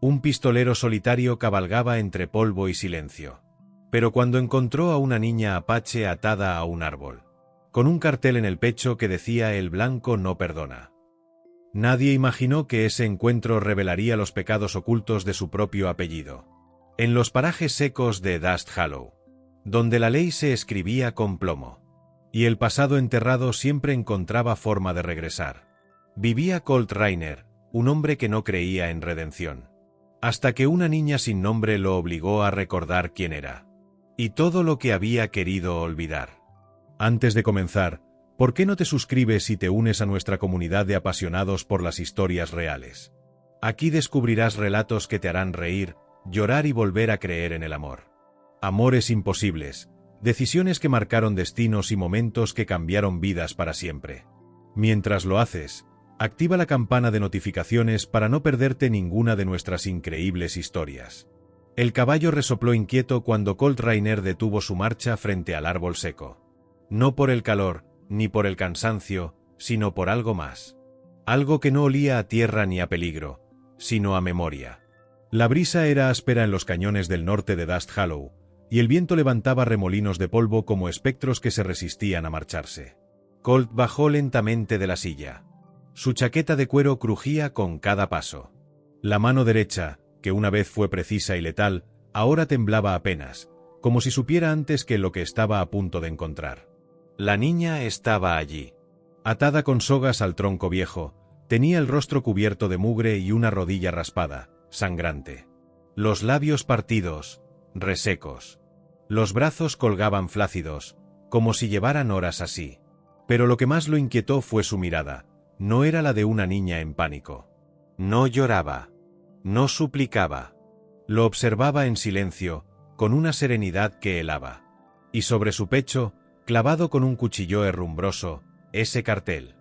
Un pistolero solitario cabalgaba entre polvo y silencio. Pero cuando encontró a una niña apache atada a un árbol, con un cartel en el pecho que decía "El blanco no perdona", nadie imaginó que ese encuentro revelaría los pecados ocultos de su propio apellido. En los parajes secos de Dust Hollow, donde la ley se escribía con plomo, y el pasado enterrado siempre encontraba forma de regresar, vivía Colt Rainer, un hombre que no creía en redención, hasta que una niña sin nombre lo obligó a recordar quién era, y todo lo que había querido olvidar. Antes de comenzar, ¿por qué no te suscribes y te unes a nuestra comunidad de apasionados por las historias reales? Aquí descubrirás relatos que te harán reír, llorar y volver a creer en el amor. Amores imposibles, decisiones que marcaron destinos y momentos que cambiaron vidas para siempre. Mientras lo haces, activa la campana de notificaciones para no perderte ninguna de nuestras increíbles historias. El caballo resopló inquieto cuando Colt Rainer detuvo su marcha frente al árbol seco. No por el calor, ni por el cansancio, sino por algo más. Algo que no olía a tierra ni a peligro, sino a memoria. La brisa era áspera en los cañones del norte de Dust Hollow, y el viento levantaba remolinos de polvo como espectros que se resistían a marcharse. Colt bajó lentamente de la silla. Su chaqueta de cuero crujía con cada paso. La mano derecha, que una vez fue precisa y letal, ahora temblaba apenas, como si supiera antes que lo que estaba a punto de encontrar. La niña estaba allí. Atada con sogas al tronco viejo, tenía el rostro cubierto de mugre y una rodilla raspada, sangrante. Los labios partidos, resecos. Los brazos colgaban flácidos, como si llevaran horas así. Pero lo que más lo inquietó fue su mirada. No era la de una niña en pánico. No lloraba. No suplicaba. Lo observaba en silencio, con una serenidad que helaba. Y sobre su pecho, clavado con un cuchillo herrumbroso, ese cartel.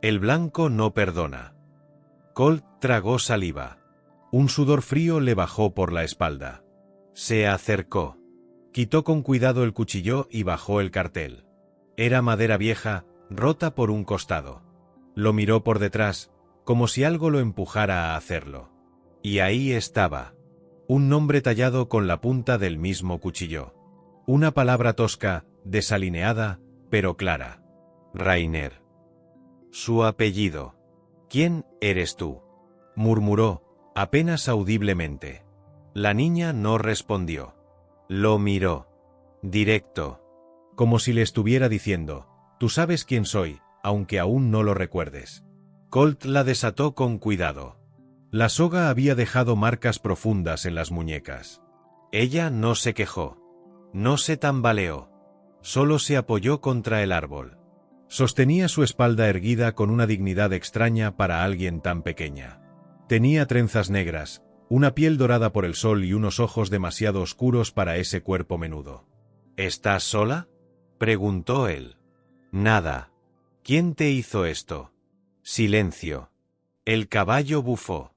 El blanco no perdona. Colt tragó saliva. Un sudor frío le bajó por la espalda. Se acercó. Quitó con cuidado el cuchillo y bajó el cartel. Era madera vieja, rota por un costado. Lo miró por detrás, como si algo lo empujara a hacerlo. Y ahí estaba. Un nombre tallado con la punta del mismo cuchillo. Una palabra tosca, desalineada, pero clara. Rainer. Su apellido. ¿Quién eres tú?, murmuró, apenas audiblemente. La niña no respondió. Lo miró. Directo. Como si le estuviera diciendo, tú sabes quién soy, aunque aún no lo recuerdes. Colt la desató con cuidado. La soga había dejado marcas profundas en las muñecas. Ella no se quejó. No se tambaleó. Solo se apoyó contra el árbol. Sostenía su espalda erguida con una dignidad extraña para alguien tan pequeña. Tenía trenzas negras, una piel dorada por el sol y unos ojos demasiado oscuros para ese cuerpo menudo. ¿Estás sola?, preguntó él. Nada. ¿Quién te hizo esto? Silencio. El caballo bufó.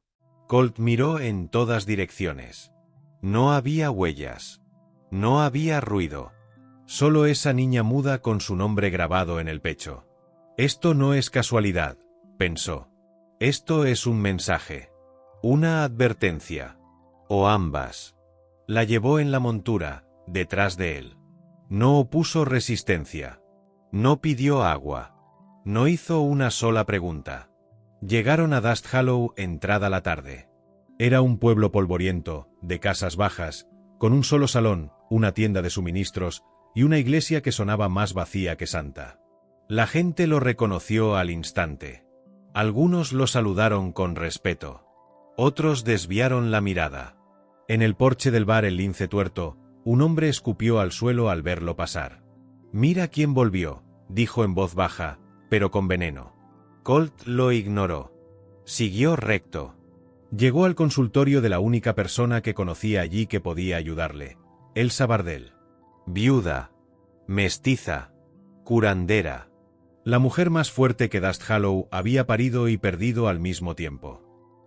Colt miró en todas direcciones. No había huellas. No había ruido. Solo esa niña muda con su nombre grabado en el pecho. Esto no es casualidad, pensó. Esto es un mensaje. Una advertencia. O ambas. La llevó en la montura, detrás de él. No opuso resistencia. No pidió agua. No hizo una sola pregunta. Llegaron a Dust Hollow entrada la tarde. Era un pueblo polvoriento, de casas bajas, con un solo salón, una tienda de suministros y una iglesia que sonaba más vacía que santa. La gente lo reconoció al instante. Algunos lo saludaron con respeto. Otros desviaron la mirada. En el porche del bar El Lince Tuerto, un hombre escupió al suelo al verlo pasar. «Mira quién volvió», dijo en voz baja, pero con veneno. Colt lo ignoró. Siguió recto. Llegó al consultorio de la única persona que conocía allí que podía ayudarle, Elsa Bardell. Viuda. Mestiza. Curandera. La mujer más fuerte que Dust Hollow había parido y perdido al mismo tiempo.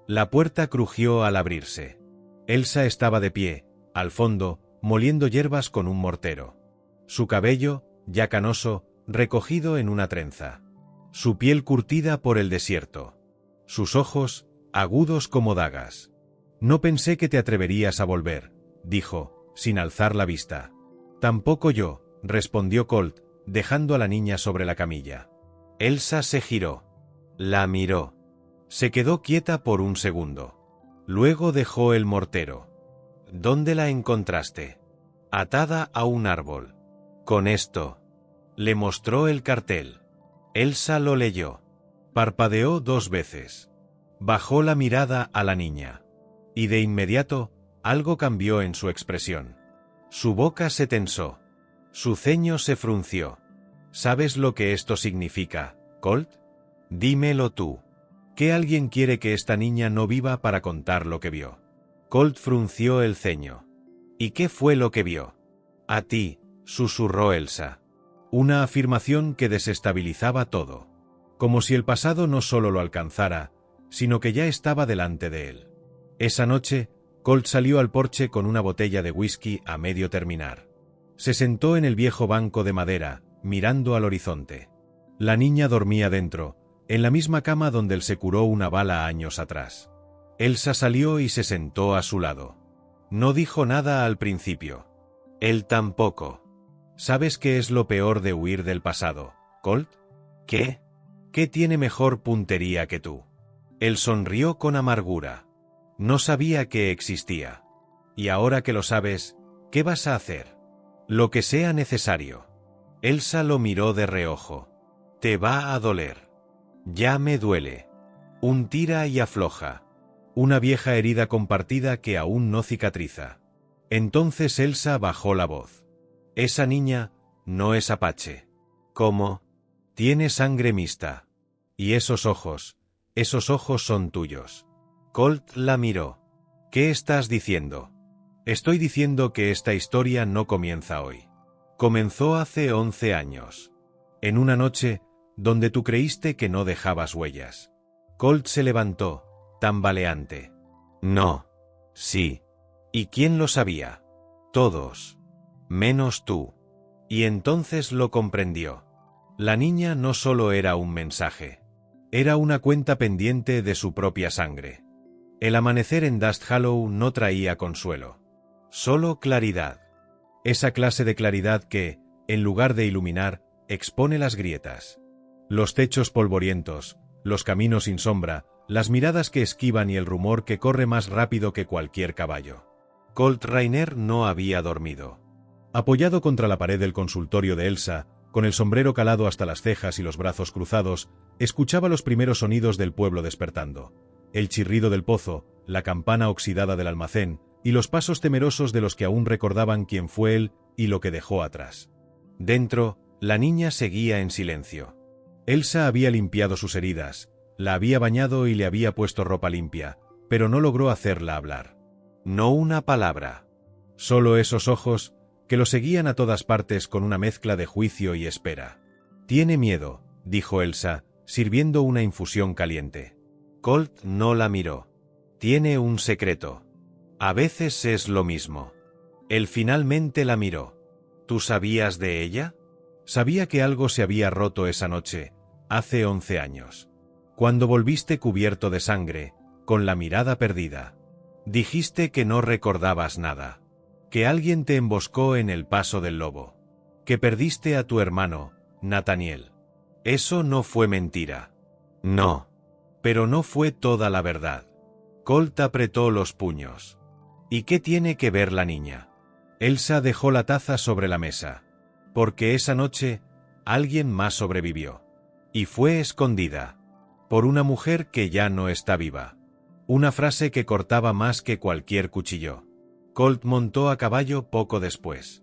La puerta crujió al abrirse. Elsa estaba de pie, al fondo, moliendo hierbas con un mortero. Su cabello, ya canoso, recogido en una trenza. Su piel curtida por el desierto. Sus ojos, agudos como dagas. No pensé que te atreverías a volver, dijo, sin alzar la vista. Tampoco yo, respondió Colt, dejando a la niña sobre la camilla. Elsa se giró. La miró. Se quedó quieta por un segundo. Luego dejó el mortero. ¿Dónde la encontraste? Atada a un árbol. Con esto. Le mostró el cartel. Elsa lo leyó. Parpadeó 2 veces. Bajó la mirada a la niña. Y de inmediato, algo cambió en su expresión. Su boca se tensó. Su ceño se frunció. ¿Sabes lo que esto significa, Colt? Dímelo tú. ¿Qué alguien quiere que esta niña no viva para contar lo que vio? Colt frunció el ceño. ¿Y qué fue lo que vio? A ti, susurró Elsa. Una afirmación que desestabilizaba todo. Como si el pasado no solo lo alcanzara, sino que ya estaba delante de él. Esa noche, Colt salió al porche con una botella de whisky a medio terminar. Se sentó en el viejo banco de madera, mirando al horizonte. La niña dormía dentro, en la misma cama donde él se curó una bala años atrás. Elsa salió y se sentó a su lado. No dijo nada al principio. Él tampoco. ¿Sabes qué es lo peor de huir del pasado, Colt? ¿Qué? ¿Qué tiene mejor puntería que tú? Él sonrió con amargura. No sabía que existía. Y ahora que lo sabes, ¿qué vas a hacer? Lo que sea necesario. Elsa lo miró de reojo. Te va a doler. Ya me duele. Un tira y afloja. Una vieja herida compartida que aún no cicatriza. Entonces Elsa bajó la voz. Esa niña no es apache. ¿Cómo? Tiene sangre mixta. Y esos ojos son tuyos. Colt la miró. ¿Qué estás diciendo? Estoy diciendo que esta historia no comienza hoy. Comenzó hace 11 años. En una noche, donde tú creíste que no dejabas huellas. Colt se levantó, tambaleante. No. Sí. ¿Y quién lo sabía? Todos. Menos tú. Y entonces lo comprendió. La niña no solo era un mensaje. Era una cuenta pendiente de su propia sangre. El amanecer en Dust Hollow no traía consuelo. Solo claridad. Esa clase de claridad que, en lugar de iluminar, expone las grietas. Los techos polvorientos, los caminos sin sombra, las miradas que esquivan y el rumor que corre más rápido que cualquier caballo. Colt Rainer no había dormido. Apoyado contra la pared del consultorio de Elsa, con el sombrero calado hasta las cejas y los brazos cruzados, escuchaba los primeros sonidos del pueblo despertando. El chirrido del pozo, la campana oxidada del almacén, y los pasos temerosos de los que aún recordaban quién fue él y lo que dejó atrás. Dentro, la niña seguía en silencio. Elsa había limpiado sus heridas, la había bañado y le había puesto ropa limpia, pero no logró hacerla hablar. No una palabra. Solo esos ojos, que lo seguían a todas partes con una mezcla de juicio y espera. Tiene miedo, dijo Elsa, sirviendo una infusión caliente. Colt no la miró. Tiene un secreto. A veces es lo mismo. Él finalmente la miró. ¿Tú sabías de ella? Sabía que algo se había roto esa noche, hace 11 años. Cuando volviste cubierto de sangre, con la mirada perdida. Dijiste que no recordabas nada. Que alguien te emboscó en el paso del lobo. Que perdiste a tu hermano, Nathaniel. Eso no fue mentira. No. Pero no fue toda la verdad. Colt apretó los puños. ¿Y qué tiene que ver la niña? Elsa dejó la taza sobre la mesa. Porque esa noche, alguien más sobrevivió. Y fue escondida. Por una mujer que ya no está viva. Una frase que cortaba más que cualquier cuchillo. Colt montó a caballo poco después.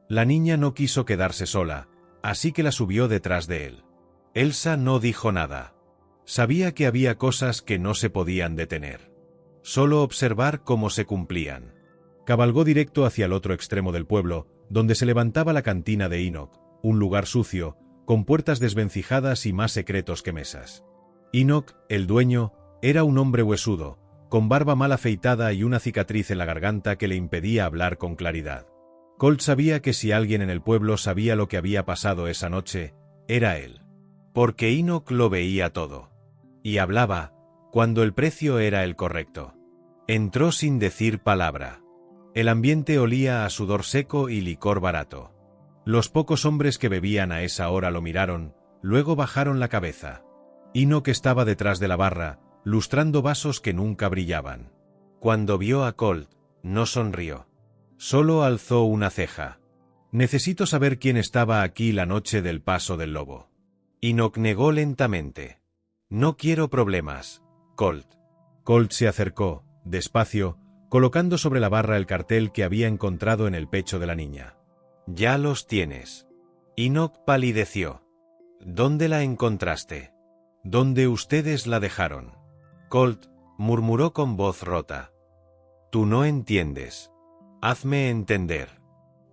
La niña no quiso quedarse sola, así que la subió detrás de él. Elsa no dijo nada. Sabía que había cosas que no se podían detener. Solo observar cómo se cumplían. Cabalgó directo hacia el otro extremo del pueblo, donde se levantaba la cantina de Enoch, un lugar sucio, con puertas desvencijadas y más secretos que mesas. Enoch, el dueño, era un hombre huesudo, con barba mal afeitada y una cicatriz en la garganta que le impedía hablar con claridad. Colt sabía que si alguien en el pueblo sabía lo que había pasado esa noche, era él. Porque Enoch lo veía todo. Y hablaba, cuando el precio era el correcto. Entró sin decir palabra. El ambiente olía a sudor seco y licor barato. Los pocos hombres que bebían a esa hora lo miraron, luego bajaron la cabeza. Enoch estaba detrás de la barra, lustrando vasos que nunca brillaban. Cuando vio a Colt, no sonrió. Solo alzó una ceja. Necesito saber quién estaba aquí la noche del paso del lobo. Enoch negó lentamente. No quiero problemas, Colt. Colt se acercó, despacio, colocando sobre la barra el cartel que había encontrado en el pecho de la niña. Ya los tienes. Enoch palideció. ¿Dónde la encontraste? ¿Dónde ustedes la dejaron? Colt murmuró con voz rota. Tú no entiendes. Hazme entender.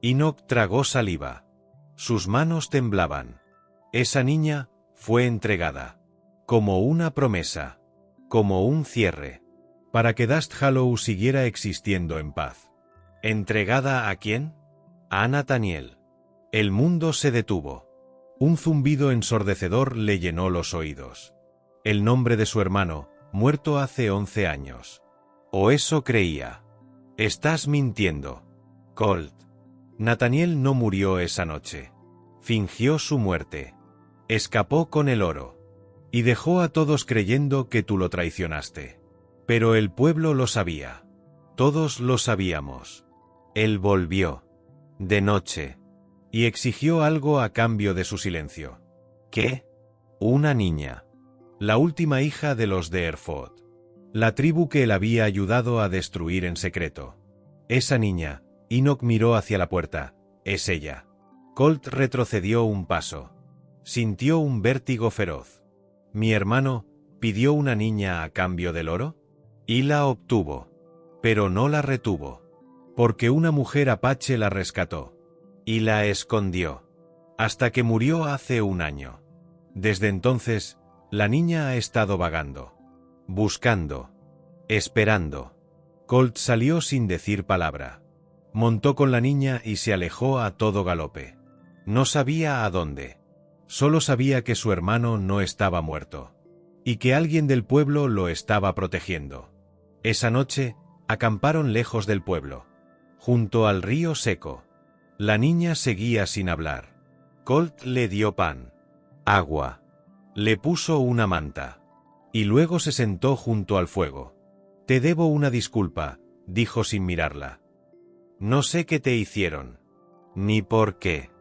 Enoch tragó saliva. Sus manos temblaban. Esa niña fue entregada. Como una promesa. Como un cierre. Para que Dust Hollow siguiera existiendo en paz. ¿Entregada a quién? A Nathaniel. El mundo se detuvo. Un zumbido ensordecedor le llenó los oídos. El nombre de su hermano, muerto hace 11 años. O eso creía. Estás mintiendo, Colt. Nathaniel no murió esa noche. Fingió su muerte. Escapó con el oro. Y dejó a todos creyendo que tú lo traicionaste. Pero el pueblo lo sabía. Todos lo sabíamos. Él volvió. De noche. Y exigió algo a cambio de su silencio. ¿Qué? Una niña. La última hija de los de Erford. La tribu que él había ayudado a destruir en secreto. Esa niña, Enoch miró hacia la puerta, es ella. Colt retrocedió un paso. Sintió un vértigo feroz. ¿Mi hermano pidió una niña a cambio del oro? Y la obtuvo. Pero no la retuvo. Porque una mujer apache la rescató. Y la escondió. Hasta que murió hace 1 año. Desde entonces, la niña ha estado vagando. Buscando. Esperando. Colt salió sin decir palabra. Montó con la niña y se alejó a todo galope. No sabía a dónde. Solo sabía que su hermano no estaba muerto. Y que alguien del pueblo lo estaba protegiendo. Esa noche, acamparon lejos del pueblo. Junto al río seco. La niña seguía sin hablar. Colt le dio pan. Agua. Le puso una manta. Y luego se sentó junto al fuego. Te debo una disculpa, dijo sin mirarla. No sé qué te hicieron. Ni por qué.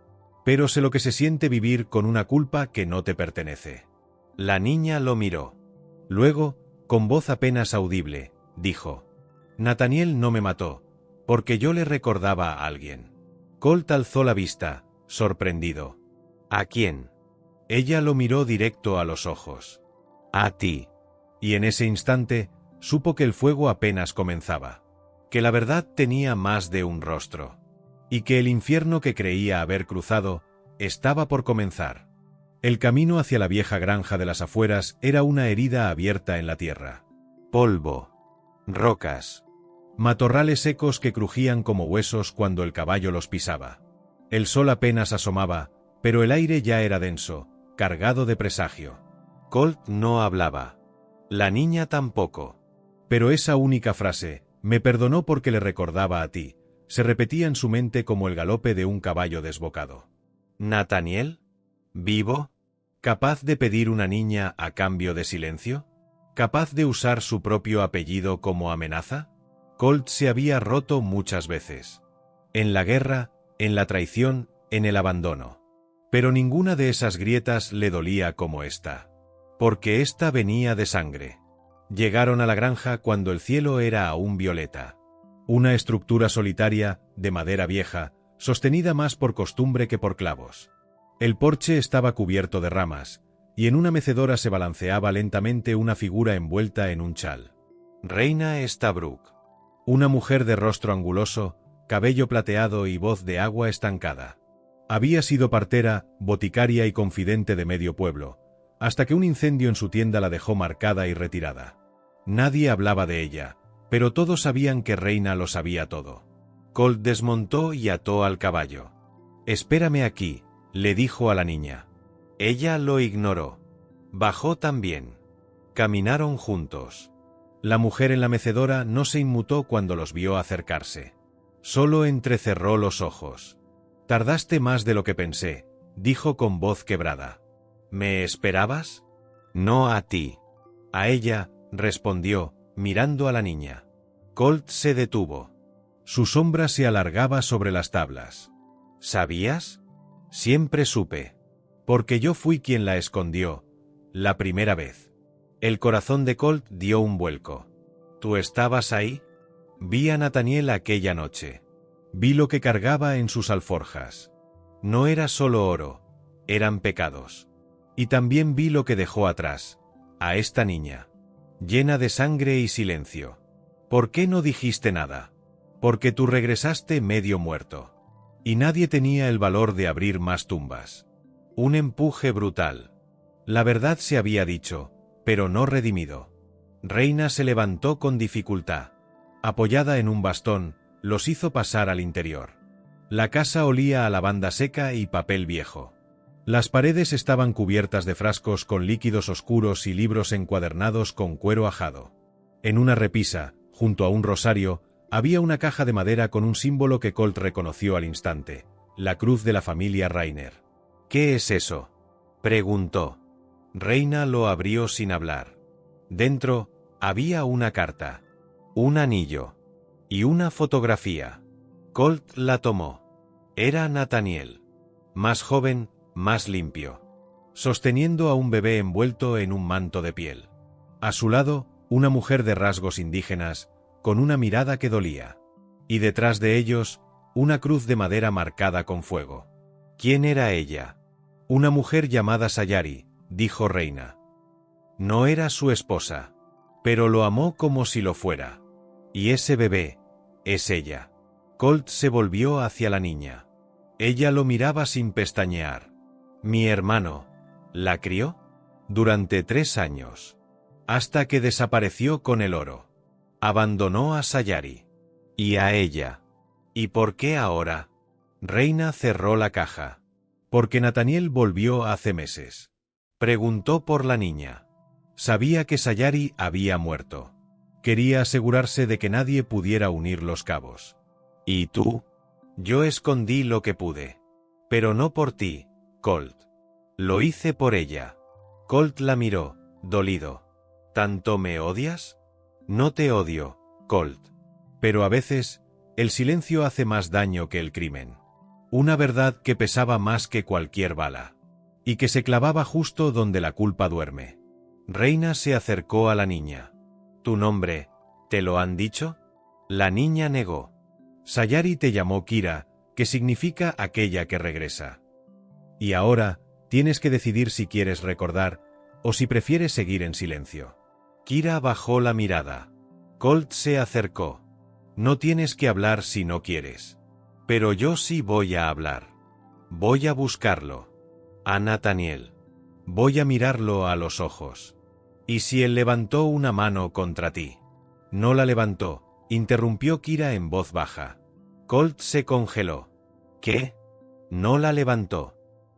Pero sé lo que se siente vivir con una culpa que no te pertenece. La niña lo miró. Luego, con voz apenas audible, dijo. Nathaniel no me mató, porque yo le recordaba a alguien. Colt alzó la vista, sorprendido. ¿A quién? Ella lo miró directo a los ojos. A ti. Y en ese instante, supo que el fuego apenas comenzaba. Que la verdad tenía más de un rostro. Y que el infierno que creía haber cruzado, estaba por comenzar. El camino hacia la vieja granja de las afueras era una herida abierta en la tierra. Polvo. Rocas. Matorrales secos que crujían como huesos cuando el caballo los pisaba. El sol apenas asomaba, pero el aire ya era denso, cargado de presagio. Colt no hablaba. La niña tampoco. Pero esa única frase, me perdonó porque le recordaba a ti, se repetía en su mente como el galope de un caballo desbocado. ¿Nathaniel? ¿Vivo? ¿Capaz de pedir una niña a cambio de silencio? ¿Capaz de usar su propio apellido como amenaza? Colt se había roto muchas veces. En la guerra, en la traición, en el abandono. Pero ninguna de esas grietas le dolía como esta. Porque esta venía de sangre. Llegaron a la granja cuando el cielo era aún violeta. Una estructura solitaria, de madera vieja, sostenida más por costumbre que por clavos. El porche estaba cubierto de ramas, y en una mecedora se balanceaba lentamente una figura envuelta en un chal. Reina Estabrook. Una mujer de rostro anguloso, cabello plateado y voz de agua estancada. Había sido partera, boticaria y confidente de medio pueblo, hasta que un incendio en su tienda la dejó marcada y retirada. Nadie hablaba de ella, pero todos sabían que Reina lo sabía todo. Colt desmontó y ató al caballo. «Espérame aquí», le dijo a la niña. Ella lo ignoró. Bajó también. Caminaron juntos. La mujer en la mecedora no se inmutó cuando los vio acercarse. Solo entrecerró los ojos. «Tardaste más de lo que pensé», dijo con voz quebrada. «¿Me esperabas?» «No a ti». «A ella», respondió, mirando a la niña. Colt se detuvo. Su sombra se alargaba sobre las tablas. «¿Sabías?» «Siempre supe. Porque yo fui quien la escondió, la primera vez». El corazón de Colt dio un vuelco. «¿Tú estabas ahí?» «Vi a Nathaniel aquella noche. Vi lo que cargaba en sus alforjas. No era solo oro, eran pecados. Y también vi lo que dejó atrás, a esta niña, llena de sangre y silencio. ¿Por qué no dijiste nada?» «Porque tú regresaste medio muerto. Y nadie tenía el valor de abrir más tumbas». Un empuje brutal. La verdad se había dicho, pero no redimido. Reina se levantó con dificultad. Apoyada en un bastón, los hizo pasar al interior. La casa olía a lavanda seca y papel viejo. Las paredes estaban cubiertas de frascos con líquidos oscuros y libros encuadernados con cuero ajado. En una repisa, junto a un rosario, había una caja de madera con un símbolo que Colt reconoció al instante: la cruz de la familia Rainer. «¿Qué es eso?», preguntó. Reina lo abrió sin hablar. Dentro había una carta, un anillo y una fotografía. Colt la tomó. Era Nathaniel. Más joven, más limpio. Sosteniendo a un bebé envuelto en un manto de piel. A su lado, una mujer de rasgos indígenas, con una mirada que dolía. Y detrás de ellos, una cruz de madera marcada con fuego. ¿Quién era ella? «Una mujer llamada Sayari», dijo Reina. No era su esposa, pero lo amó como si lo fuera. Y ese bebé es ella. Colt se volvió hacia la niña. Ella lo miraba sin pestañear. «Mi hermano, ¿la crió?» «Durante 3 años. Hasta que desapareció con el oro. Abandonó a Sayari. Y a ella». «¿Y por qué ahora?» Reina cerró la caja. «Porque Nathaniel volvió hace meses». Preguntó por la niña. Sabía que Sayari había muerto. Quería asegurarse de que nadie pudiera unir los cabos. «¿Y tú?» «Yo escondí lo que pude. Pero no por ti, Colt. Lo hice por ella». Colt la miró, dolido. «¿Tanto me odias?» «No te odio, Colt. Pero a veces, el silencio hace más daño que el crimen. Una verdad que pesaba más que cualquier bala. Y que se clavaba justo donde la culpa duerme». Reina se acercó a la niña. «¿Tu nombre, te lo han dicho?» La niña negó. «Sayari te llamó Kira, que significa aquella que regresa. Y ahora, tienes que decidir si quieres recordar, o si prefieres seguir en silencio». Kira bajó la mirada. Colt se acercó. «No tienes que hablar si no quieres. Pero yo sí voy a hablar. Voy a buscarlo. A Nathaniel. Voy a mirarlo a los ojos. Y si él levantó una mano contra ti». «No la levantó», interrumpió Kira en voz baja. Colt se congeló. «¿Qué?» «No la levantó.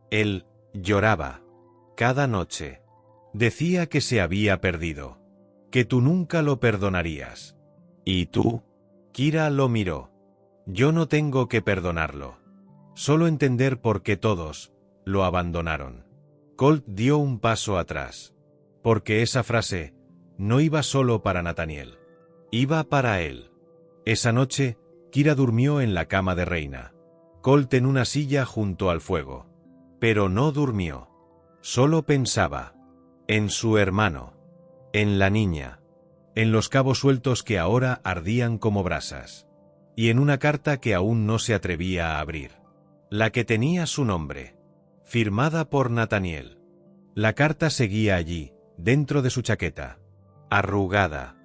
Él lloraba. Cada noche. Decía que se había perdido. Que tú nunca lo perdonarías». «¿Y tú?» Kira lo miró. «Yo no tengo que perdonarlo. Solo entender por qué todos lo abandonaron». Colt dio un paso atrás. Porque esa frase no iba solo para Nathaniel. Iba para él. Esa noche, Kira durmió en la cama de Reina. Colt en una silla junto al fuego. Pero no durmió. Solo pensaba. En su hermano. En la niña. En los cabos sueltos que ahora ardían como brasas. Y en una carta que aún no se atrevía a abrir. La que tenía su nombre. Firmada por Nathaniel. La carta seguía allí, dentro de su chaqueta. Arrugada.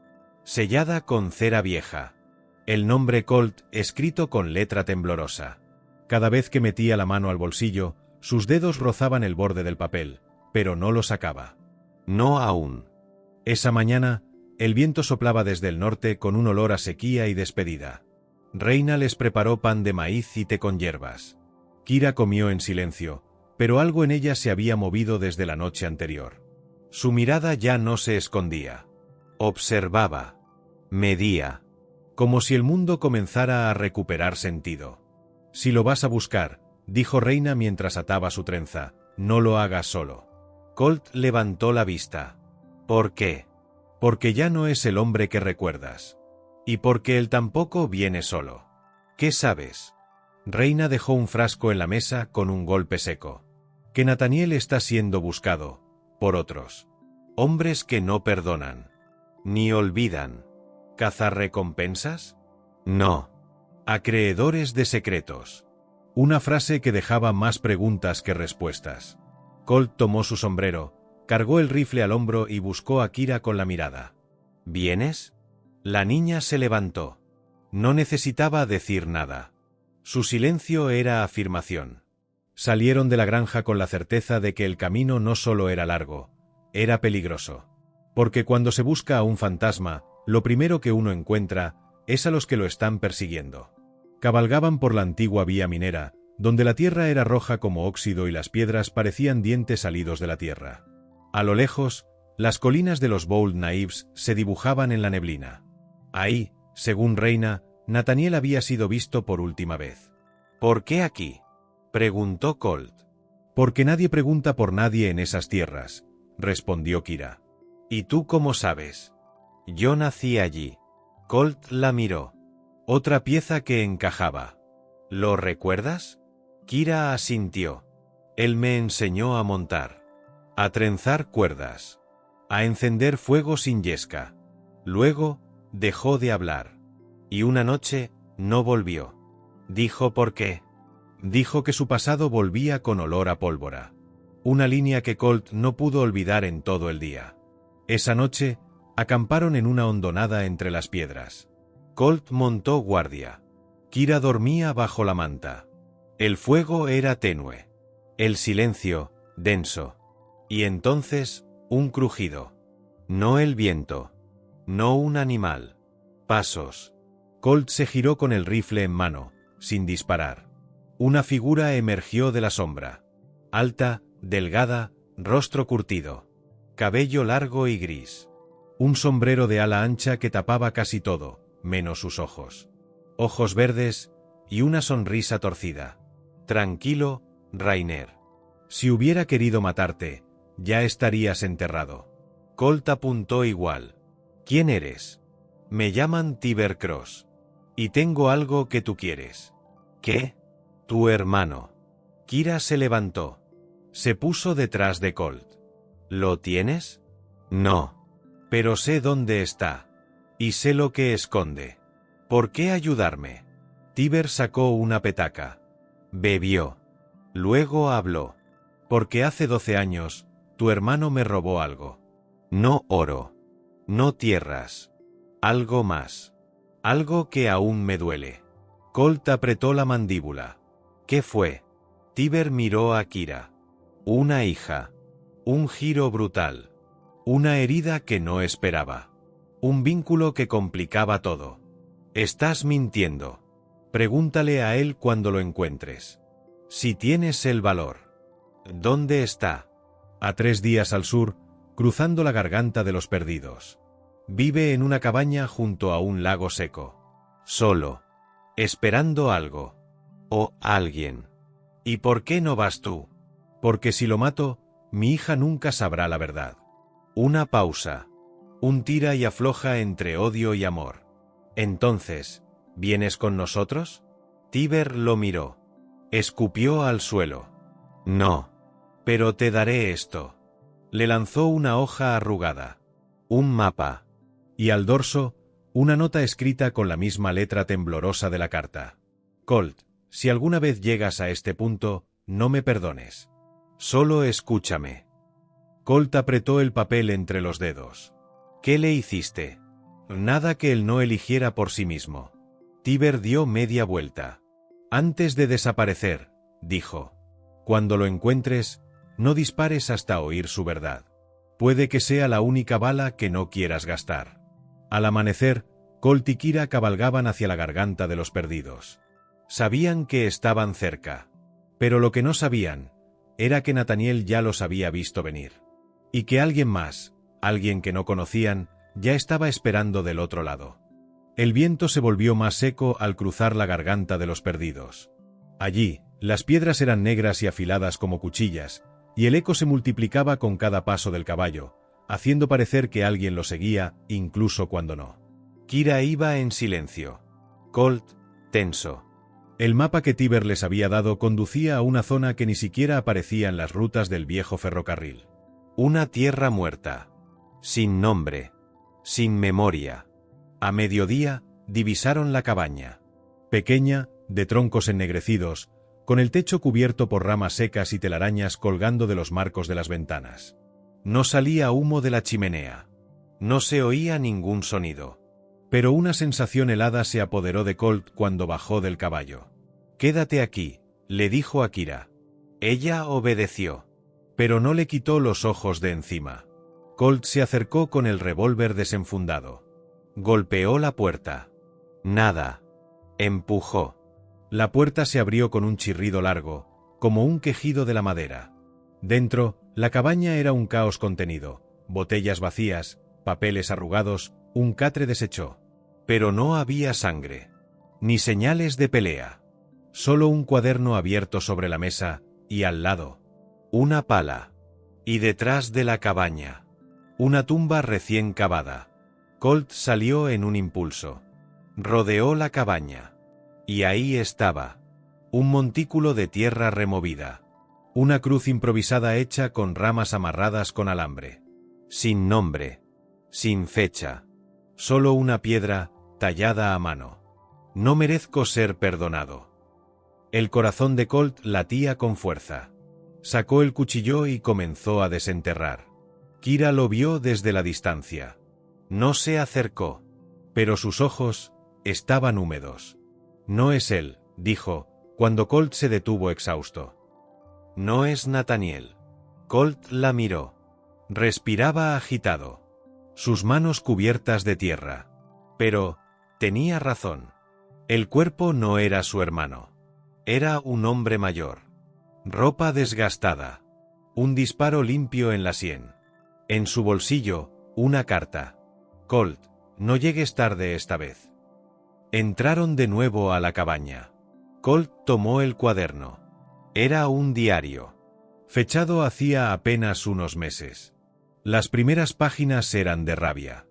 Sellada con cera vieja. El nombre Colt escrito con letra temblorosa. Cada vez que metía la mano al bolsillo, sus dedos rozaban el borde del papel, pero no lo sacaba. No aún. Esa mañana, el viento soplaba desde el norte con un olor a sequía y despedida. Reina les preparó pan de maíz y té con hierbas. Kira comió en silencio, pero algo en ella se había movido desde la noche anterior. Su mirada ya no se escondía. Observaba. Medía. Como si el mundo comenzara a recuperar sentido. Si lo vas a buscar, dijo Reina mientras ataba su trenza, no lo hagas solo. Colt levantó la vista. ¿Por qué? Porque ya no es el hombre que recuerdas. Y porque él tampoco viene solo. ¿Qué sabes? Reina dejó un frasco en la mesa con un golpe seco. Que Nathaniel está siendo buscado, por otros. Hombres que no perdonan. Ni olvidan. ¿Cazarrecompensas? No. Acreedores de secretos. Una frase que dejaba más preguntas que respuestas. Colt tomó su sombrero, cargó el rifle al hombro y buscó a Kira con la mirada. ¿Vienes? La niña se levantó. No necesitaba decir nada. Su silencio era afirmación. Salieron de la granja con la certeza de que el camino no solo era largo, era peligroso. Porque cuando se busca a un fantasma, lo primero que uno encuentra es a los que lo están persiguiendo. Cabalgaban por la antigua vía minera, donde la tierra era roja como óxido y las piedras parecían dientes salidos de la tierra. A lo lejos, las colinas de los Bold Knives se dibujaban en la neblina. Ahí, según Reina, Nathaniel había sido visto por última vez. ¿Por qué aquí?, preguntó Colt. Porque nadie pregunta por nadie en esas tierras, respondió Kira. ¿Y tú cómo sabes? Yo nací allí. Colt la miró. Otra pieza que encajaba. ¿Lo recuerdas? Kira asintió. Él me enseñó a montar. A trenzar cuerdas. A encender fuego sin yesca. Luego, dejó de hablar. Y una noche, no volvió. Dijo por qué. Dijo que su pasado volvía con olor a pólvora. Una línea que Colt no pudo olvidar en todo el día. Esa noche, acamparon en una hondonada entre las piedras. Colt montó guardia. Kira dormía bajo la manta. El fuego era tenue. El silencio, denso. Y entonces, un crujido. No el viento. No un animal. Pasos. Colt se giró con el rifle en mano, sin disparar. Una figura emergió de la sombra. Alta, delgada, rostro curtido. Cabello largo y gris. Un sombrero de ala ancha que tapaba casi todo, menos sus ojos. Ojos verdes y una sonrisa torcida. Tranquilo, Rainer. Si hubiera querido matarte, ya estarías enterrado. Colt apuntó igual. ¿Quién eres? Me llaman Tiber Cross. Y tengo algo que tú quieres. ¿Qué? Tu hermano. Kira se levantó. Se puso detrás de Colt. ¿Lo tienes? No. Pero sé dónde está. Y sé lo que esconde. ¿Por qué ayudarme? Tiber sacó una petaca. Bebió. Luego habló. Porque hace 12 años, tu hermano me robó algo. No oro. No tierras. Algo más. Algo que aún me duele. Colt apretó la mandíbula. ¿Qué fue? Tiber miró a Kira. Una hija. Un giro brutal. Una herida que no esperaba. Un vínculo que complicaba todo. Estás mintiendo. Pregúntale a él cuando lo encuentres. Si tienes el valor. ¿Dónde está? A 3 días al sur, cruzando la garganta de los perdidos. Vive en una cabaña junto a un lago seco. Solo. Esperando algo. O alguien. ¿Y por qué no vas tú? Porque si lo mato, mi hija nunca sabrá la verdad. Una pausa. Un tira y afloja entre odio y amor. Entonces, ¿vienes con nosotros? Tiber lo miró. Escupió al suelo. No. Pero te daré esto. Le lanzó una hoja arrugada. Un mapa. Y al dorso, una nota escrita con la misma letra temblorosa de la carta. Colt, si alguna vez llegas a este punto, no me perdones. Solo escúchame. Colt apretó el papel entre los dedos. ¿Qué le hiciste? Nada que él no eligiera por sí mismo. Tiber dio media vuelta. Antes de desaparecer, dijo. Cuando lo encuentres, no dispares hasta oír su verdad. Puede que sea la única bala que no quieras gastar. Al amanecer, Colt y Kira cabalgaban hacia la garganta de los perdidos. Sabían que estaban cerca. Pero lo que no sabían era que Nathaniel ya los había visto venir. Y que alguien más, alguien que no conocían, ya estaba esperando del otro lado. El viento se volvió más seco al cruzar la garganta de los perdidos. Allí, las piedras eran negras y afiladas como cuchillas, y el eco se multiplicaba con cada paso del caballo, haciendo parecer que alguien lo seguía, incluso cuando no. Kira iba en silencio. Colt, tenso. El mapa que Tíber les había dado conducía a una zona que ni siquiera aparecía en las rutas del viejo ferrocarril. Una tierra muerta. Sin nombre. Sin memoria. A mediodía, divisaron la cabaña. Pequeña, de troncos ennegrecidos, con el techo cubierto por ramas secas y telarañas colgando de los marcos de las ventanas. No salía humo de la chimenea. No se oía ningún sonido. Pero una sensación helada se apoderó de Colt cuando bajó del caballo. «Quédate aquí», le dijo a Kira. Ella obedeció. Pero no le quitó los ojos de encima. Colt se acercó con el revólver desenfundado. Golpeó la puerta. Nada. Empujó. La puerta se abrió con un chirrido largo, como un quejido de la madera. Dentro, la cabaña era un caos contenido, botellas vacías, papeles arrugados, un catre deshecho. Pero no había sangre. Ni señales de pelea. Solo un cuaderno abierto sobre la mesa, y al lado, una pala. Y detrás de la cabaña, una tumba recién cavada. Colt salió en un impulso. Rodeó la cabaña. Y ahí estaba. Un montículo de tierra removida. Una cruz improvisada hecha con ramas amarradas con alambre. Sin nombre. Sin fecha. Solo una piedra, tallada a mano. No merezco ser perdonado. El corazón de Colt latía con fuerza. Sacó el cuchillo y comenzó a desenterrar. Kira lo vio desde la distancia. No se acercó. Pero sus ojos estaban húmedos. No es él, dijo, cuando Colt se detuvo exhausto. No es Nathaniel. Colt la miró. Respiraba agitado. Sus manos cubiertas de tierra. Pero tenía razón. El cuerpo no era su hermano. Era un hombre mayor. Ropa desgastada. Un disparo limpio en la sien. En su bolsillo, una carta. Colt, no llegues tarde esta vez. Entraron de nuevo a la cabaña. Colt tomó el cuaderno. Era un diario. Fechado hacía apenas unos meses. Las primeras páginas eran de rabia.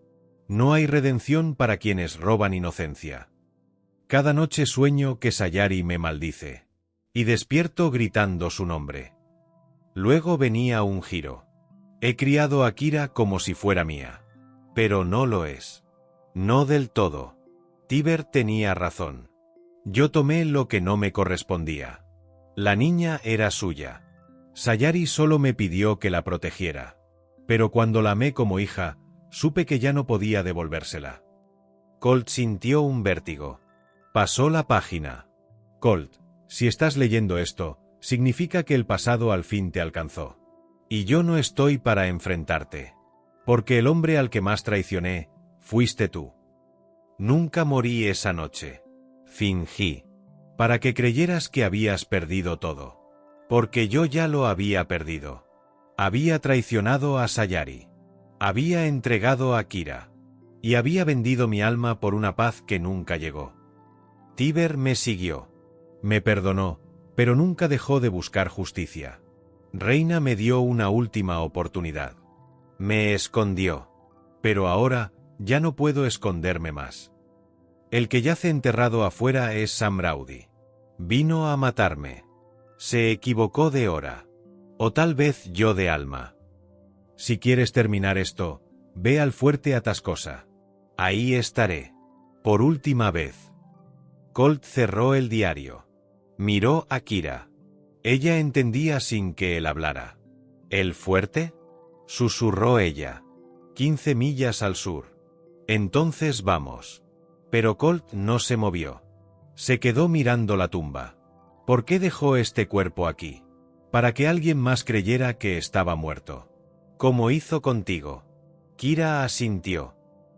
No hay redención para quienes roban inocencia. Cada noche sueño que Sayari me maldice. Y despierto gritando su nombre. Luego venía un giro. He criado a Kira como si fuera mía. Pero no lo es. No del todo. Tíber tenía razón. Yo tomé lo que no me correspondía. La niña era suya. Sayari solo me pidió que la protegiera. Pero cuando la amé como hija, supe que ya no podía devolvérsela. Colt sintió un vértigo. Pasó la página. Colt, si estás leyendo esto, significa que el pasado al fin te alcanzó. Y yo no estoy para enfrentarte. Porque el hombre al que más traicioné, fuiste tú. Nunca morí esa noche. Fingí. Para que creyeras que habías perdido todo. Porque yo ya lo había perdido. Había traicionado a Sayari. Había entregado a Kira. Y había vendido mi alma por una paz que nunca llegó. Tíber me siguió. Me perdonó, pero nunca dejó de buscar justicia. Reina me dio una última oportunidad. Me escondió. Pero ahora, ya no puedo esconderme más. El que yace enterrado afuera es Samraudi. Vino a matarme. Se equivocó de hora. O tal vez yo de alma. Si quieres terminar esto, ve al fuerte Atascosa. Ahí estaré. Por última vez. Colt cerró el diario. Miró a Kira. Ella entendía sin que él hablara. ¿El fuerte? Susurró ella. 15 millas al sur. Entonces vamos. Pero Colt no se movió. Se quedó mirando la tumba. ¿Por qué dejó este cuerpo aquí? Para que alguien más creyera que estaba muerto. Como hizo contigo. Kira asintió.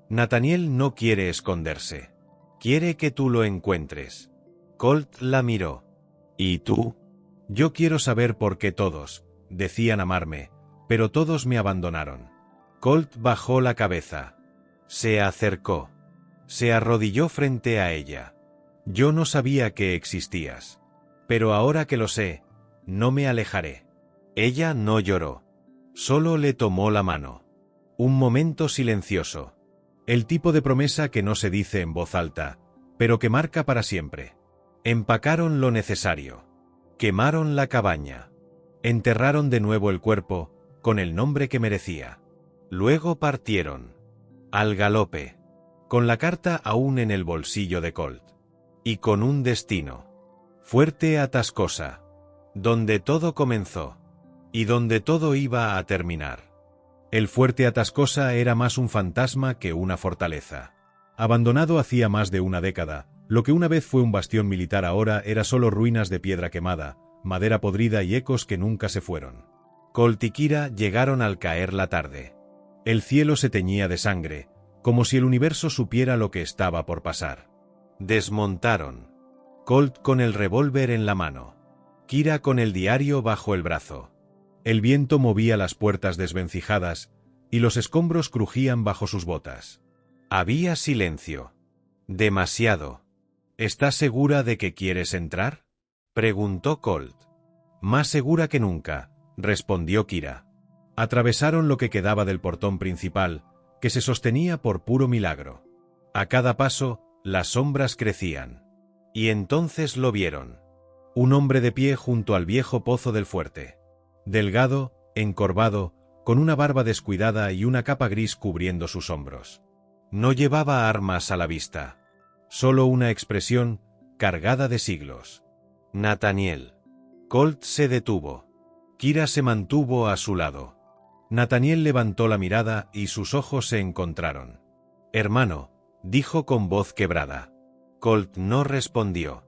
Nathaniel no quiere esconderse. Quiere que tú lo encuentres. Colt la miró. ¿Y tú? Yo quiero saber por qué todos decían amarme, pero todos me abandonaron. Colt bajó la cabeza. Se acercó. Se arrodilló frente a ella. Yo no sabía que existías. Pero ahora que lo sé, no me alejaré. Ella no lloró. Solo le tomó la mano. Un momento silencioso. El tipo de promesa que no se dice en voz alta, pero que marca para siempre. Empacaron lo necesario. Quemaron la cabaña. Enterraron de nuevo el cuerpo, con el nombre que merecía. Luego partieron. Al galope. Con la carta aún en el bolsillo de Colt. Y con un destino. Fuerte Atascosa. Donde todo comenzó. Y donde todo iba a terminar. El fuerte Atascosa era más un fantasma que una fortaleza. Abandonado hacía más de una década, lo que una vez fue un bastión militar ahora era solo ruinas de piedra quemada, madera podrida y ecos que nunca se fueron. Colt y Kira llegaron al caer la tarde. El cielo se teñía de sangre, como si el universo supiera lo que estaba por pasar. Desmontaron. Colt con el revólver en la mano. Kira con el diario bajo el brazo. El viento movía las puertas desvencijadas, y los escombros crujían bajo sus botas. Había silencio. Demasiado. ¿Estás segura de que quieres entrar?, preguntó Colt. Más segura que nunca, respondió Kira. Atravesaron lo que quedaba del portón principal, que se sostenía por puro milagro. A cada paso, las sombras crecían. Y entonces lo vieron. Un hombre de pie junto al viejo pozo del fuerte. Delgado, encorvado, con una barba descuidada y una capa gris cubriendo sus hombros. No llevaba armas a la vista. Solo una expresión, cargada de siglos. Nathaniel. Colt se detuvo. Kira se mantuvo a su lado. Nathaniel levantó la mirada y sus ojos se encontraron. «Hermano», dijo con voz quebrada. Colt no respondió.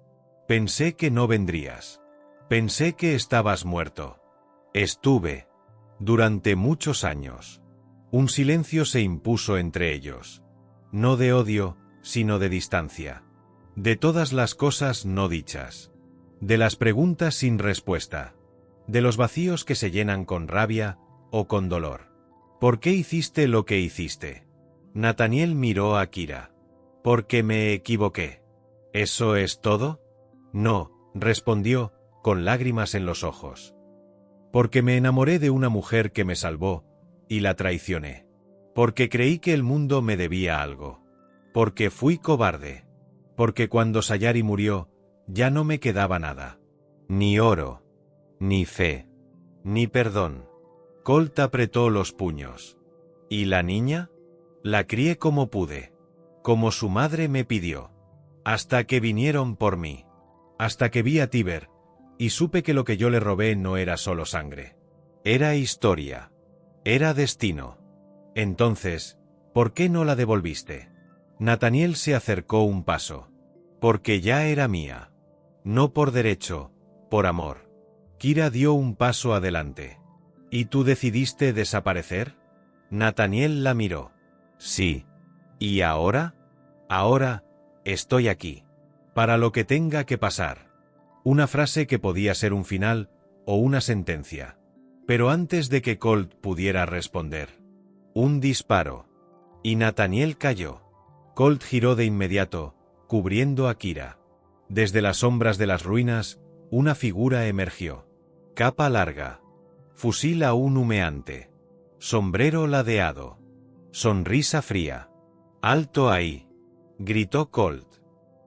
«Pensé que no vendrías. Pensé que estabas muerto». Estuve. Durante muchos años. Un silencio se impuso entre ellos. No de odio, sino de distancia. De todas las cosas no dichas. De las preguntas sin respuesta. De los vacíos que se llenan con rabia o con dolor. ¿Por qué hiciste lo que hiciste? Nathaniel miró a Kira. «Porque me equivoqué». ¿Eso es todo? No, respondió, con lágrimas en los ojos. Porque me enamoré de una mujer que me salvó, y la traicioné. Porque creí que el mundo me debía algo. Porque fui cobarde. Porque cuando Sayari murió, ya no me quedaba nada. Ni oro, ni fe, ni perdón. Colt apretó los puños. ¿Y la niña? La crié como pude. Como su madre me pidió. Hasta que vinieron por mí. Hasta que vi a Tiber. Y supe que lo que yo le robé no era solo sangre. Era historia. Era destino. Entonces, ¿por qué no la devolviste? Nathaniel se acercó un paso. Porque ya era mía. No por derecho, por amor. Kira dio un paso adelante. ¿Y tú decidiste desaparecer? Nathaniel la miró. Sí. ¿Y ahora? Ahora, estoy aquí. Para lo que tenga que pasar. Una frase que podía ser un final o una sentencia. Pero antes de que Colt pudiera responder. Un disparo. Y Nathaniel cayó. Colt giró de inmediato, cubriendo a Kira. Desde las sombras de las ruinas, una figura emergió. Capa larga. Fusil aún humeante. Sombrero ladeado. Sonrisa fría. «Alto ahí», gritó Colt.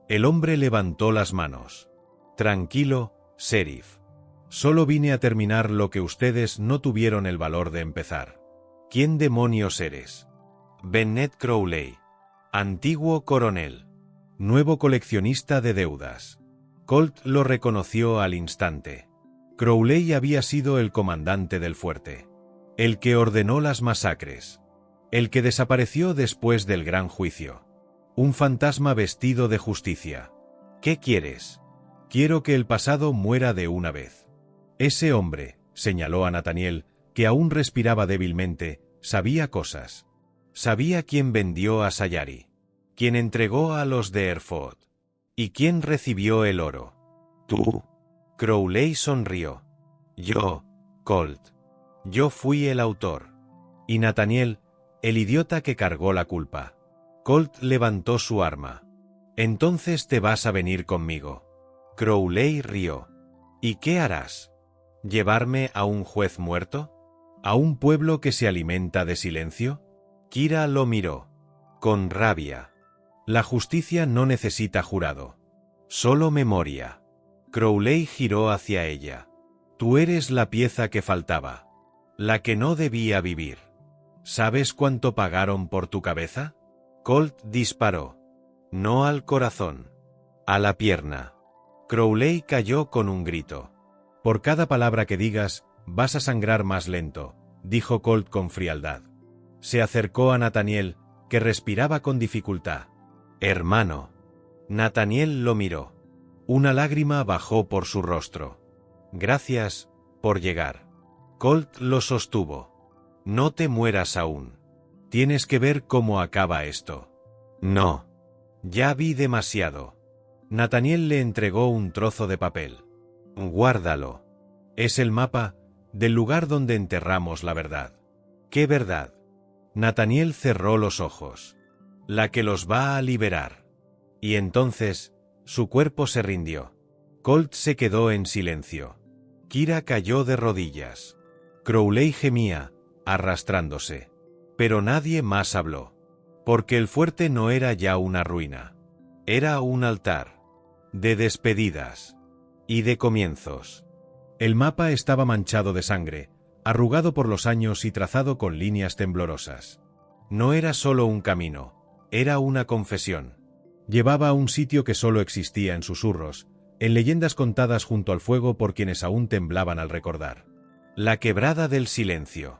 El hombre levantó las manos. «Tranquilo, sheriff. Solo vine a terminar lo que ustedes no tuvieron el valor de empezar». «¿Quién demonios eres?» «Bennett Crowley. Antiguo coronel. Nuevo coleccionista de deudas». Colt lo reconoció al instante. Crowley había sido el comandante del fuerte. El que ordenó las masacres. El que desapareció después del gran juicio. Un fantasma vestido de justicia. «¿Qué quieres?» «Quiero que el pasado muera de una vez». Ese hombre, señaló a Nathaniel, que aún respiraba débilmente, sabía cosas. Sabía quién vendió a Sayari. Quién entregó a los de Erford. ¿Y quién recibió el oro? «¿Tú?» Crowley sonrió. «Yo, Colt. Yo fui el autor. Y Nathaniel, el idiota que cargó la culpa». Colt levantó su arma. «Entonces te vas a venir conmigo». Crowley rió. «¿Y qué harás? ¿Llevarme a un juez muerto? ¿A un pueblo que se alimenta de silencio?» Kira lo miró. Con rabia. «La justicia no necesita jurado. Solo memoria». Crowley giró hacia ella. «Tú eres la pieza que faltaba. La que no debía vivir. ¿Sabes cuánto pagaron por tu cabeza?» Colt disparó. No al corazón. A la pierna. Crowley cayó con un grito. «Por cada palabra que digas, vas a sangrar más lento», dijo Colt con frialdad. Se acercó a Nathaniel, que respiraba con dificultad. «Hermano». Nathaniel lo miró. Una lágrima bajó por su rostro. «Gracias por llegar». Colt lo sostuvo. «No te mueras aún. Tienes que ver cómo acaba esto». «No. Ya vi demasiado». Nathaniel le entregó un trozo de papel. «Guárdalo. Es el mapa del lugar donde enterramos la verdad». «¿Qué verdad?» Nathaniel cerró los ojos. «La que los va a liberar». Y entonces, su cuerpo se rindió. Colt se quedó en silencio. Kira cayó de rodillas. Crowley gemía, arrastrándose. Pero nadie más habló. Porque el fuerte no era ya una ruina. Era un altar. De despedidas. Y de comienzos. El mapa estaba manchado de sangre, arrugado por los años y trazado con líneas temblorosas. No era solo un camino, era una confesión. Llevaba a un sitio que solo existía en susurros, en leyendas contadas junto al fuego por quienes aún temblaban al recordar. La quebrada del silencio.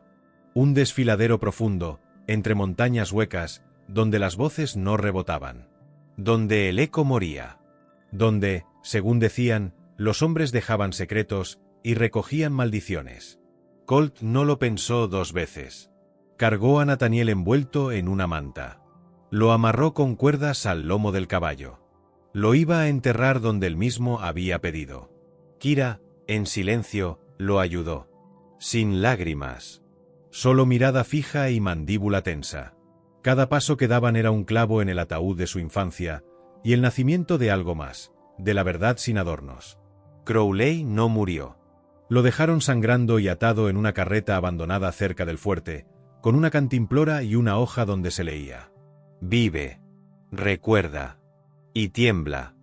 Un desfiladero profundo, entre montañas huecas, donde las voces no rebotaban. Donde el eco moría. Donde, según decían, los hombres dejaban secretos y recogían maldiciones. Colt no lo pensó dos veces. Cargó a Nathaniel envuelto en una manta. Lo amarró con cuerdas al lomo del caballo. Lo iba a enterrar donde él mismo había pedido. Kira, en silencio, lo ayudó. Sin lágrimas. Solo mirada fija y mandíbula tensa. Cada paso que daban era un clavo en el ataúd de su infancia y el nacimiento de algo más, de la verdad sin adornos. Crowley no murió. Lo dejaron sangrando y atado en una carreta abandonada cerca del fuerte, con una cantimplora y una hoja donde se leía: «Vive, recuerda y tiembla».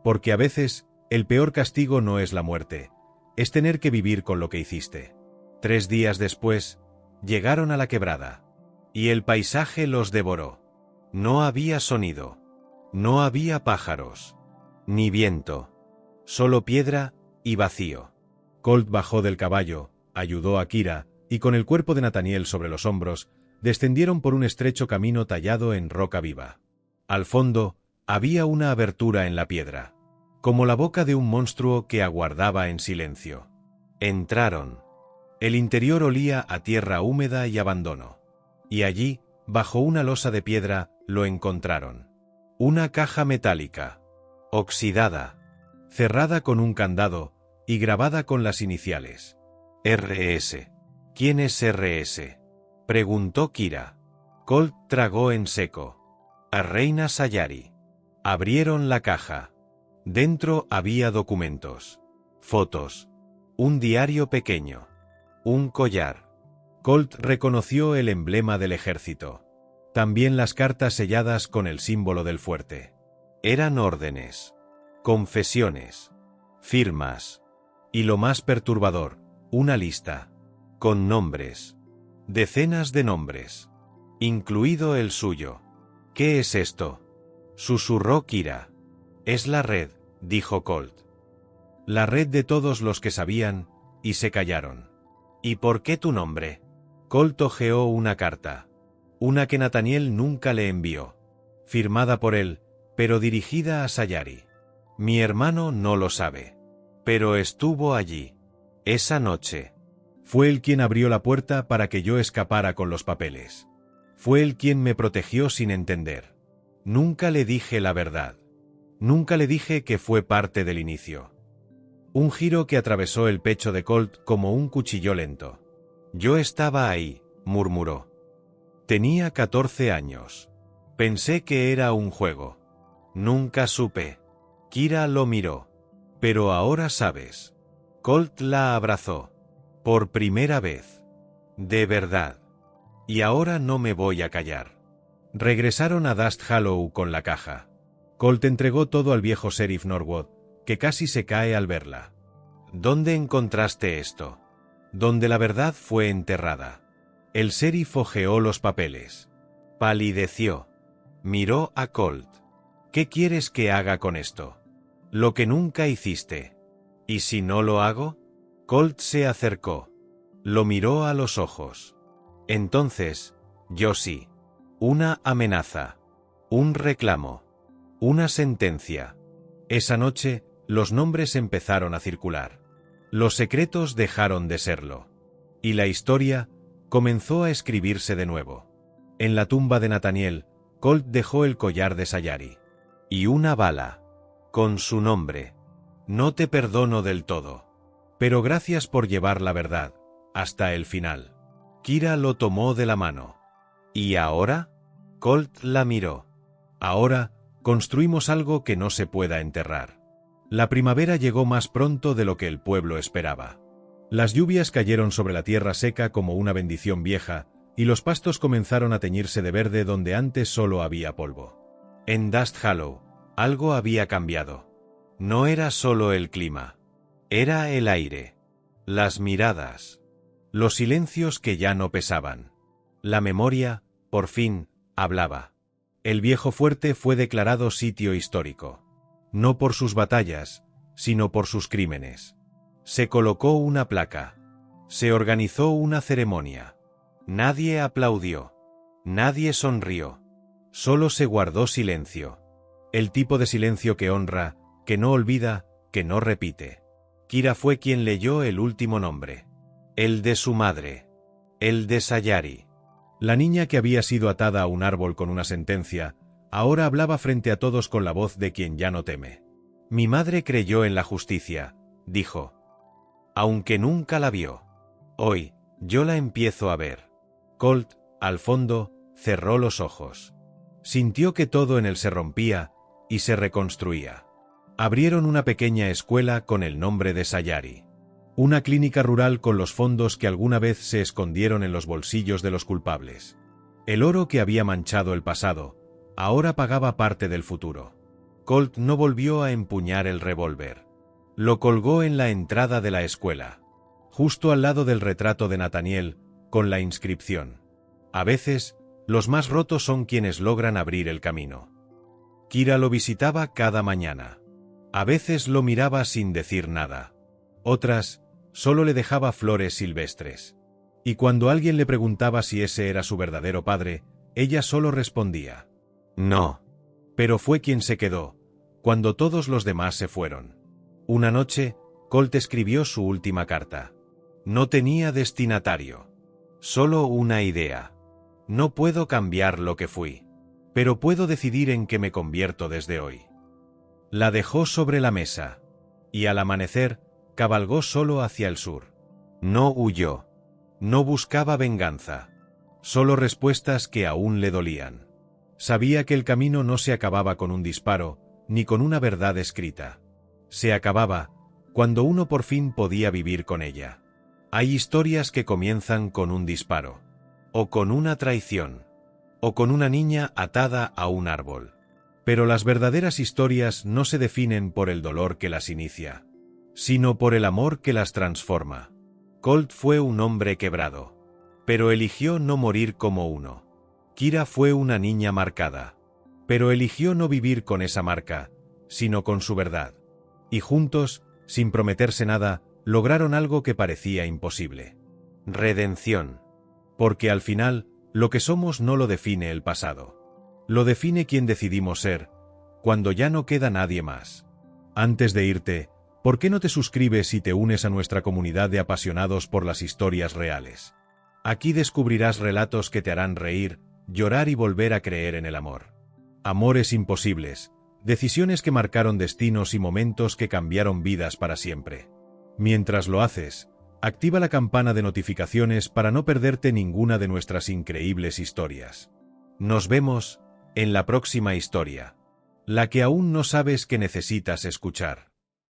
Porque a veces, el peor castigo no es la muerte, es tener que vivir con lo que hiciste. 3 días después, llegaron a la quebrada. Y el paisaje los devoró. No había sonido. No había pájaros. Ni viento. Solo piedra y vacío. Colt bajó del caballo, ayudó a Kira, y con el cuerpo de Nathaniel sobre los hombros, descendieron por un estrecho camino tallado en roca viva. Al fondo, había una abertura en la piedra, como la boca de un monstruo que aguardaba en silencio. Entraron. El interior olía a tierra húmeda y abandono. Y allí, bajo una losa de piedra, lo encontraron. Una caja metálica, oxidada, cerrada con un candado y grabada con las iniciales. RS. ¿Quién es RS?, preguntó Kira. Colt tragó en seco. A Reina Sayari. Abrieron la caja. Dentro había documentos, fotos, un diario pequeño, un collar. Colt reconoció el emblema del ejército. También las cartas selladas con el símbolo del fuerte. Eran órdenes, confesiones, firmas. Y lo más perturbador, una lista, con nombres. Decenas de nombres. Incluido el suyo. ¿Qué es esto?, susurró Kira. Es la red, dijo Colt. La red de todos los que sabían, y se callaron. ¿Y por qué tu nombre? Colt hojeó una carta. Una que Nathaniel nunca le envió. Firmada por él, pero dirigida a Sayari. Mi hermano no lo sabe. Pero estuvo allí. Esa noche. Fue él quien abrió la puerta para que yo escapara con los papeles. Fue él quien me protegió sin entender. Nunca le dije la verdad. Nunca le dije que fue parte del inicio. Un giro que atravesó el pecho de Colt como un cuchillo lento. Yo estaba ahí, murmuró. Tenía 14 años. Pensé que era un juego. Nunca supe. Kira lo miró. Pero ahora sabes. Colt la abrazó. Por primera vez. De verdad. Y ahora no me voy a callar. Regresaron a Dust Hollow con la caja. Colt entregó todo al viejo sheriff Norwood, que casi se cae al verla. ¿Dónde encontraste esto? Donde la verdad fue enterrada. El sheriff hojeó los papeles. Palideció. Miró a Colt. ¿Qué quieres que haga con esto? Lo que nunca hiciste. ¿Y si no lo hago? Colt se acercó. Lo miró a los ojos. Entonces, yo sí. Una amenaza. Un reclamo. Una sentencia. Esa noche, los nombres empezaron a circular. Los secretos dejaron de serlo. Y la historia comenzó a escribirse de nuevo. En la tumba de Nathaniel, Colt dejó el collar de Sayari. Y una bala. Con su nombre. No te perdono del todo. Pero gracias por llevar la verdad. Hasta el final. Kira lo tomó de la mano. ¿Y ahora? Colt la miró. Ahora, construimos algo que no se pueda enterrar. La primavera llegó más pronto de lo que el pueblo esperaba. Las lluvias cayeron sobre la tierra seca como una bendición vieja, y los pastos comenzaron a teñirse de verde donde antes solo había polvo. En Dust Hollow, algo había cambiado. No era solo el clima. Era el aire. Las miradas. Los silencios que ya no pesaban. La memoria, por fin, hablaba. El viejo fuerte fue declarado sitio histórico. No por sus batallas, sino por sus crímenes. Se colocó una placa. Se organizó una ceremonia. Nadie aplaudió. Nadie sonrió. Solo se guardó silencio. El tipo de silencio que honra, que no olvida, que no repite. Kira fue quien leyó el último nombre. El de su madre. El de Sayari. La niña que había sido atada a un árbol con una sentencia, ahora hablaba frente a todos con la voz de quien ya no teme. Mi madre creyó en la justicia, dijo. Aunque nunca la vio. Hoy, yo la empiezo a ver. Colt, al fondo, cerró los ojos. Sintió que todo en él se rompía y se reconstruía. Abrieron una pequeña escuela con el nombre de Sayari. Una clínica rural con los fondos que alguna vez se escondieron en los bolsillos de los culpables. El oro que había manchado el pasado, ahora pagaba parte del futuro. Colt no volvió a empuñar el revólver. Lo colgó en la entrada de la escuela, justo al lado del retrato de Nathaniel, con la inscripción. A veces, los más rotos son quienes logran abrir el camino. Kira lo visitaba cada mañana. A veces lo miraba sin decir nada. Otras, solo le dejaba flores silvestres. Y cuando alguien le preguntaba si ese era su verdadero padre, ella solo respondía: no. Pero fue quien se quedó, cuando todos los demás se fueron. Una noche, Colt escribió su última carta. No tenía destinatario. Solo una idea. No puedo cambiar lo que fui. Pero puedo decidir en qué me convierto desde hoy. La dejó sobre la mesa. Y al amanecer, cabalgó solo hacia el sur. No huyó. No buscaba venganza. Solo respuestas que aún le dolían. Sabía que el camino no se acababa con un disparo, ni con una verdad escrita. Se acababa cuando uno por fin podía vivir con ella. Hay historias que comienzan con un disparo, o con una traición, o con una niña atada a un árbol. Pero las verdaderas historias no se definen por el dolor que las inicia, sino por el amor que las transforma. Colt fue un hombre quebrado, pero eligió no morir como uno. Kira fue una niña marcada, pero eligió no vivir con esa marca, sino con su verdad. Y juntos, sin prometerse nada, lograron algo que parecía imposible. Redención. Porque al final, lo que somos no lo define el pasado. Lo define quien decidimos ser, cuando ya no queda nadie más. Antes de irte, ¿por qué no te suscribes y te unes a nuestra comunidad de apasionados por las historias reales? Aquí descubrirás relatos que te harán reír, llorar y volver a creer en el amor. Amores imposibles, decisiones que marcaron destinos y momentos que cambiaron vidas para siempre. Mientras lo haces, activa la campana de notificaciones para no perderte ninguna de nuestras increíbles historias. Nos vemos En la próxima historia. La que aún no sabes que necesitas escuchar.